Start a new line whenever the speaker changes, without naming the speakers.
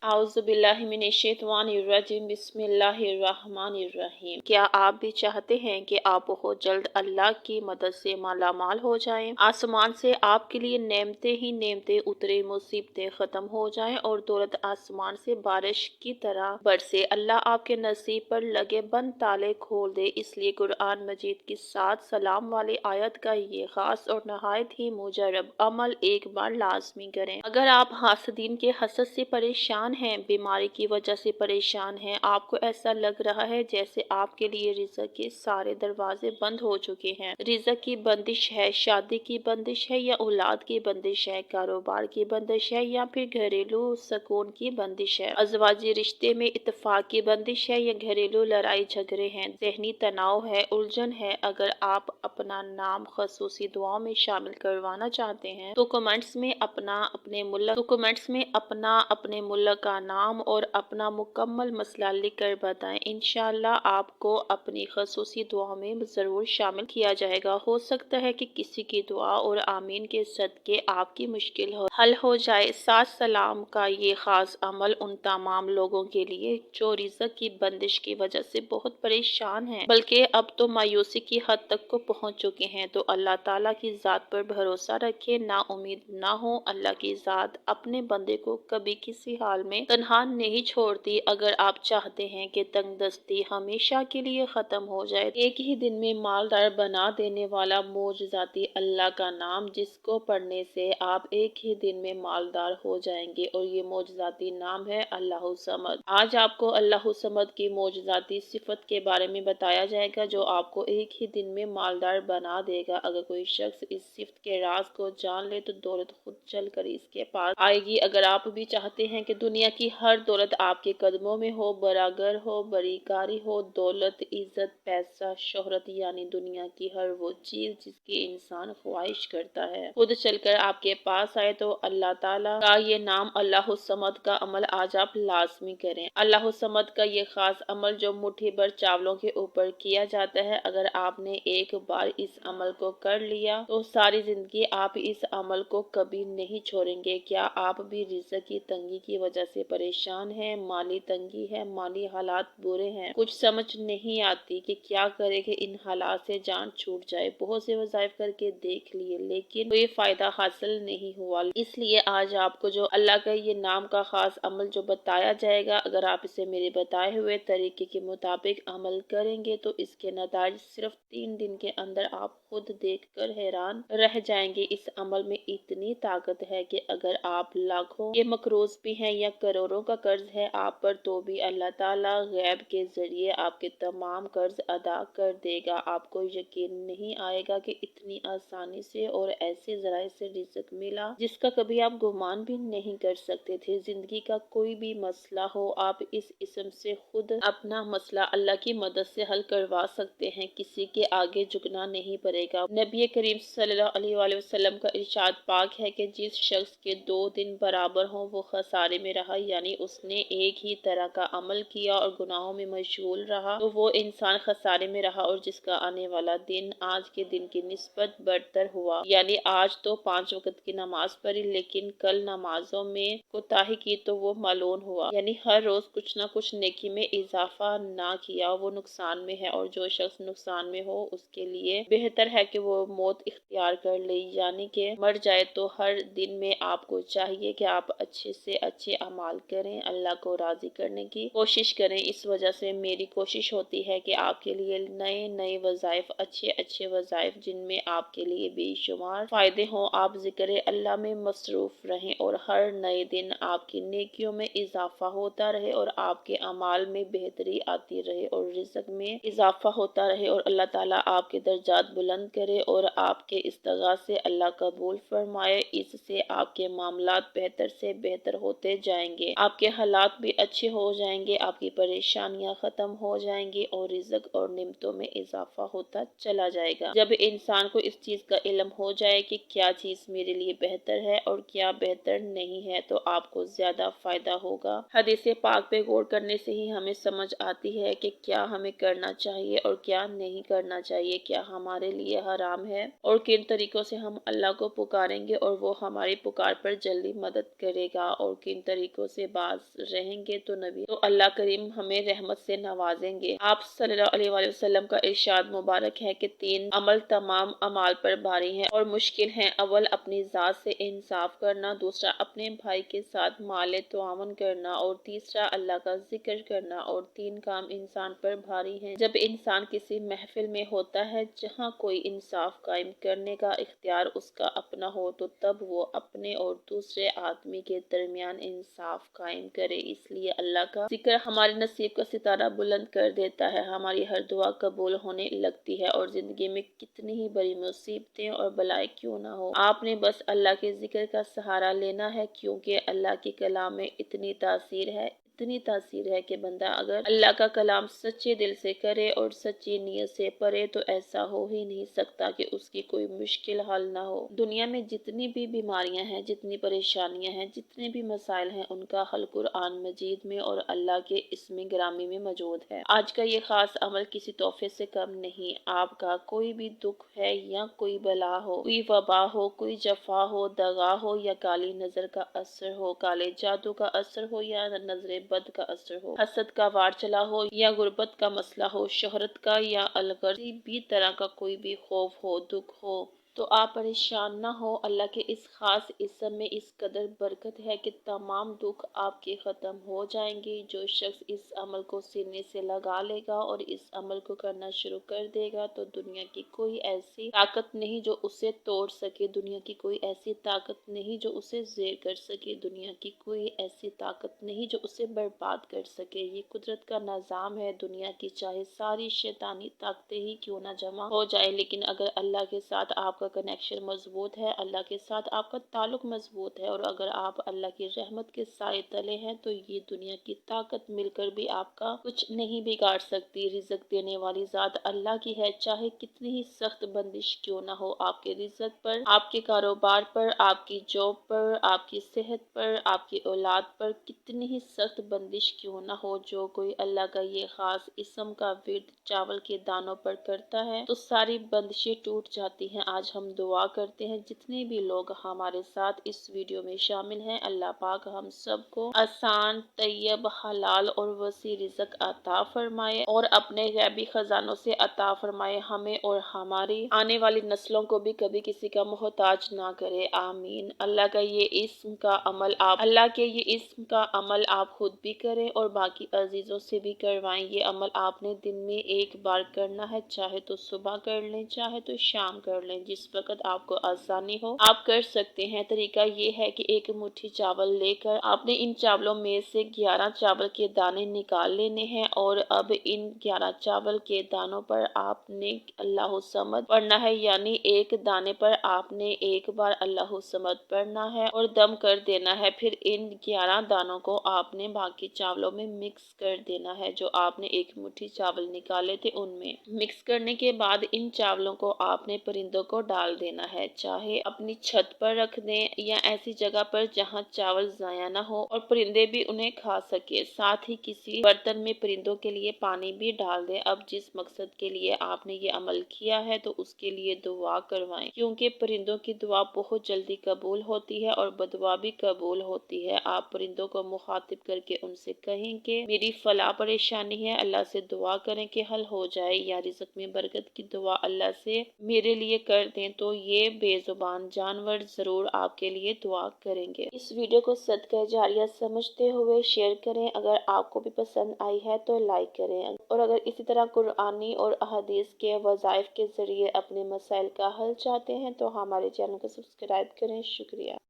औज़ुबिल्लाहिमिनश्शैतानिर्रजीम बिस्मिल्लाहिर्रहमानिर्रहीम। क्या आप भी चाहते हैं कि आप बहुत जल्द अल्लाह की मदद से मालामाल हो जाएं? आसमान से आपके लिए नेमतें ही नेमतें उतरे, मुसीबतें ख़त्म हो जाएं और दौलत आसमान से बारिश की तरह बरसे। अल्लाह आपके नसीब पर लगे बंद ताले खोल दे। इसलिए कुरान मजीद की 7 सलाम वाली आयत का ये खास और नहायत ही मुजरब अमल एक बार लाजमी करें। अगर आप हासदीन के हसद से परेशान हैं, बीमारी की वजह से परेशान हैं, आपको ऐसा लग रहा है जैसे आपके लिए रिज़्क के सारे दरवाजे बंद हो चुके हैं, रिज़्क की बंदिश है, शादी की बंदिश है या औलाद की बंदिश है, कारोबार की बंदिश है या फिर घरेलू सुकून की बंदिश है, अज़वाजी रिश्ते में इत्तेफाक की बंदिश है या घरेलू लड़ाई झगड़े हैं, ज़हनी तनाव है, उलझन है। अगर आप अपना नाम खसूसी दुआओं में शामिल करवाना चाहते हैं तो कमेंट्स में अपने मुल्क का नाम और अपना मुकम्मल मसला लिख कर बताएं। इंशाअल्लाह आपको अपनी खसूसी दुआ में ज़रूर शामिल किया जाएगा। हो सकता है कि किसी की दुआ और आमीन के सदके आपकी मुश्किल हल हो जाए। 7 सलाम का ये खास अमल उन तमाम लोगों के लिए जो रिज़्क की बंदिश की वजह से बहुत परेशान हैं, बल्कि अब तो मायूसी की हद तक को पहुंच चुके हैं। तो अल्लाह ताला की ज़ात पर भरोसा रखें, ना उम्मीद ना हो। अल्लाह की ज़ात अपने बंदे को कभी किसी हाल में तन्हा नहीं छोड़ती। अगर आप चाहते हैं कि तंगदस्ती हमेशा के लिए खत्म हो जाए, एक ही दिन में मालदार बना देने वाला मोजज़ाती अल्लाह का नाम जिसको पढ़ने से आप एक ही दिन में मालदार हो जाएंगे, और ये मोजज़ाती नाम है अल्लाह समद। आज आपको अल्लाह समद की मोजज़ाती सिफत के बारे में बताया जाएगा जो आपको एक ही दिन में मालदार बना देगा। अगर कोई शख्स इस सिफत के राज को जान ले तो दौलत खुद चल कर इसके पास आएगी। अगर आप भी चाहते हैं कि दुनिया की हर दौलत आपके कदमों में हो, बरागर हो, बरीकारी हो, दौलत, इज्जत, पैसा, शोहरत यानी दुनिया की हर वो चीज जिसकी इंसान ख्वाहिश करता है खुद चलकर आपके पास आए, तो अल्लाह ताला का ये नाम अल्लाह समद का अमल आज आप लाजमी करें। अल्लाह समद का ये खास अमल जो मुट्ठी भर चावलों के ऊपर किया जाता है, अगर आपने एक बार इस अमल को कर लिया तो सारी जिंदगी आप इस अमल को कभी नहीं छोड़ेंगे। क्या आप भी रिज़्क की तंगी की वजह से परेशान हैं? माली तंगी है, माली हालात बुरे हैं, कुछ समझ नहीं आती कि क्या करें कि इन हालात से जान छूट जाए। बहुत से वज़ाइफ करके देख लिए लेकिन कोई फायदा हासिल नहीं हुआ। इसलिए आज आपको जो अल्लाह का ये नाम का खास अमल जो बताया जाएगा, अगर आप इसे मेरे बताए हुए तरीके के मुताबिक अमल करेंगे तो इसके नतीजे सिर्फ 3 दिन के अंदर आप खुद देखकर हैरान रह जाएंगे। इस अमल में इतनी ताकत है कि अगर आप लाखों के मकरूज भी हैं या करोड़ों का कर्ज है आप पर, तो भी अल्लाह ताला गैब के जरिए आपके तमाम कर्ज अदा कर देगा। आपको यकीन नहीं आएगा कि इतनी आसानी से और ऐसे जराये से रिज़्क मिला जिसका कभी आप गुमान भी नहीं कर सकते थे। जिंदगी का कोई भी मसला हो, आप इस इस्म से खुद अपना मसला अल्लाह की मदद से हल करवा सकते हैं। किसी के आगे झुकना नहीं पड़ेगा। नबी करीम सल्लल्लाहु अलैहि वसल्लम का इरशाद पाक है कि जिस शख्स के 2 दिन बराबर हों वो खसारे में रहा, यानी उसने एक ही तरह का अमल किया और गुनाहों में मशगूल रहा तो वो इंसान खसारे में रहा, और जिसका आने वाला दिन आज के दिन की निस्बत बदतर हुआ, यानी आज तो 5 वक्त की नमाज पढ़ी लेकिन कल नमाजों में कोताही की तो वो मालून हुआ, यानी हर रोज कुछ न कुछ नेकी में इजाफा ना किया वो नुकसान में है। और जो शख्स नुकसान में हो उसके लिए बेहतर है कि वो मौत इख्तियार कर ले, यानी कि मर जाए। तो हर दिन में आपको चाहिए कि आप अच्छे से अच्छे अमाल करें, अल्लाह को राजी करने की कोशिश करें। इस वजह से मेरी कोशिश होती है कि आपके लिए नए नए वज़ाइफ, अच्छे अच्छे वज़ाइफ जिनमें आपके लिए बेशुमार फायदे हों, आप जिक्र अल्लाह में मसरूफ रहें और हर नए दिन आपकी नेकियों में इजाफा होता रहे और आपके अमाल में बेहतरी आती रहे और रिज़्क में इजाफा होता रहे, और अल्लाह ताला आपके दर्जात बुलंद करे और आपके इस्तग़ाथ से अल्लाह कबूल फरमाए। इससे आपके मामलात बेहतर से बेहतर होते जाएंगे, आपके हालात भी अच्छे हो जाएंगे, आपकी परेशानियां खत्म हो जाएंगी और रिज़्क और निमतों में इजाफा होता चला जाएगा। जब इंसान को इस चीज का इल्म हो जाए कि क्या चीज मेरे लिए बेहतर है और क्या बेहतर नहीं है, तो आपको ज्यादा फायदा होगा। हदीस पाक पे गौर करने से ही हमें समझ आती है कि क्या हमें करना चाहिए और क्या नहीं करना चाहिए, क्या हमारे लिए لیے حرام ہے اور کن طریقوں سے ہم اللہ کو پکاریں گے اور وہ ہماری پکار پر جلدی مدد کرے گا، اور کن طریقوں سے باز رہیں گے تو اللہ کریم ہمیں رحمت سے نوازیں گے۔ آپ صلی اللہ علیہ وآلہ وسلم کا ارشاد مبارک ہے کہ 3 عمل تمام اعمال پر بھاری ہیں اور مشکل ہیں۔ اول اپنی ذات سے انصاف کرنا، دوسرا اپنے بھائی کے ساتھ مال تعاون کرنا، اور تیسرا اللہ کا ذکر کرنا، اور 3 کام انسان پر بھاری ہیں۔ جب انسان کسی محفل میں ہوتا ہے جہاں کوئی انصاف قائم کرنے کا اختیار اس کا اپنا ہو تو تب وہ اپنے اور دوسرے آدمی کے درمیان انصاف قائم کرے۔ اس لیے اللہ کا ذکر ہمارے نصیب کا ستارہ بلند کر دیتا ہے، ہماری ہر دعا قبول ہونے لگتی ہے، اور زندگی میں کتنی ہی بڑی مصیبتیں اور بلائیں کیوں نہ ہو، آپ نے بس اللہ کے ذکر کا سہارا لینا ہے، کیونکہ اللہ کے کلام میں اتنی تاثیر ہے کہ بندہ اگر اللہ کا کلام سچے دل سے کرے اور سچی نیت سے پڑھے تو ایسا ہو ہی نہیں سکتا کہ اس کی کوئی مشکل حل نہ ہو۔ دنیا میں جتنی بھی بیماریاں ہیں، جتنی پریشانیاں ہیں، جتنے بھی مسائل ہیں، ان کا حل قرآن مجید میں اور اللہ کے اسم گرامی میں موجود ہے۔ آج کا یہ خاص عمل کسی تحفے سے کم نہیں۔ آپ کا کوئی بھی دکھ ہے یا کوئی بلا ہو، کوئی وبا ہو، کوئی جفا ہو، دغا ہو یا کالی نظر کا اثر ہو، کالے جادو کا اثر ہو یا نظر بد کا اثر ہو، حسد کا وار چلا ہو یا غربت کا مسئلہ ہو، شہرت کا یا الغرض، کسی بھی طرح کا کوئی بھی خوف ہو، دکھ ہو، تو آپ پریشان نہ ہو۔ اللہ کے اس خاص اسم میں اس قدر برکت ہے کہ تمام دکھ آپ کے ختم ہو جائیں گے۔ جو شخص اس عمل کو سینے سے لگا لے گا اور اس عمل کو کرنا شروع کر دے گا تو دنیا کی کوئی ایسی طاقت نہیں جو اسے توڑ سکے، دنیا کی کوئی ایسی طاقت نہیں جو اسے زیر کر سکے، دنیا کی کوئی ایسی طاقت نہیں جو اسے برباد کر سکے۔ یہ قدرت کا نظام ہے۔ دنیا کی چاہے ساری شیطانی طاقتیں ہی کیوں نہ جمع ہو جائے، لیکن اگر اللہ کے ساتھ آپ کا کنیکشن مضبوط ہے، اللہ کے ساتھ آپ کا تعلق مضبوط ہے، اور اگر آپ اللہ کی رحمت کے سائے تلے ہیں تو یہ دنیا کی طاقت مل کر بھی آپ کا کچھ نہیں بگاڑ سکتی۔ رزق دینے والی ذات اللہ کی ہے، چاہے کتنی ہی سخت بندش کیوں نہ ہو آپ کے رزق پر، آپ کے کاروبار پر، آپ کی جاب پر، آپ کی صحت پر، آپ کی اولاد پر کتنی ہی سخت بندش کیوں نہ ہو، جو کوئی اللہ کا یہ خاص اسم کا ورد چاول کے دانوں پر کرتا ہے تو ساری بندشیں ٹوٹ جاتی ہیں۔ آج ہم دعا کرتے ہیں جتنے بھی لوگ ہمارے ساتھ اس ویڈیو میں شامل ہیں، اللہ پاک ہم سب کو آسان، طیب، حلال اور وسیع رزق عطا فرمائے اور اپنے غیبی خزانوں سے عطا فرمائے، ہمیں اور ہماری آنے والی نسلوں کو بھی کبھی کسی کا محتاج نہ کرے، آمین۔ اللہ کے یہ اسم کا عمل آپ خود بھی کریں اور باقی عزیزوں سے بھی کروائیں۔ یہ عمل آپ نے دن میں ایک بار کرنا ہے، چاہے تو صبح کر لیں، چاہے تو شام کر لیں، جس وقت آپ کو آسانی ہو آپ کر سکتے ہیں۔ طریقہ یہ ہے کہ ایک مٹھی چاول لے کر آپ نے ان چاولوں میں سے 11 چاول کے دانے نکال لینے ہیں، اور اب ان 11 چاول کے دانوں پر آپ نے اللہ الصمد پڑھنا ہے، یعنی ایک دانے پر آپ نے ایک بار اللہ الصمد پڑھنا ہے اور دم کر دینا ہے۔ پھر ان 11 دانوں کو آپ نے باقی چاولوں میں مکس کر دینا ہے جو آپ نے ایک مٹھی چاول نکالے تھے ان میں مکس کرنے کے بعد ان چاولوں کو آپ نے پرندوں کو ڈال دینا ہے، چاہے اپنی چھت پر رکھ دیں یا ایسی جگہ پر جہاں چاول ضائع نہ ہو اور پرندے بھی انہیں کھا سکے، ساتھ ہی کسی برتن میں پرندوں کے لیے پانی بھی ڈال دیں۔ اب جس مقصد کے لیے آپ نے یہ عمل کیا ہے تو اس کے لیے دعا کروائیں، کیونکہ پرندوں کی دعا بہت جلدی قبول ہوتی ہے اور بدعا بھی قبول ہوتی ہے۔ آپ پرندوں کو مخاطب کر کے ان سے کہیں کہ میری فلاں پریشانی ہے، اللہ سے دعا کریں کہ حل ہو جائے، یا رزق میں برکت کی دعا اللہ سے میرے لیے کر دیں، تو یہ بے زبان جانور ضرور آپ کے لیے دعا کریں گے۔ اس ویڈیو کو صدقہ جاریہ سمجھتے ہوئے شیئر کریں، اگر آپ کو بھی پسند آئی ہے تو لائک کریں، اور اگر اسی طرح قرآنی اور احادیث کے وظائف کے ذریعے اپنے مسائل کا حل چاہتے ہیں تو ہمارے چینل کو سبسکرائب کریں۔ شکریہ۔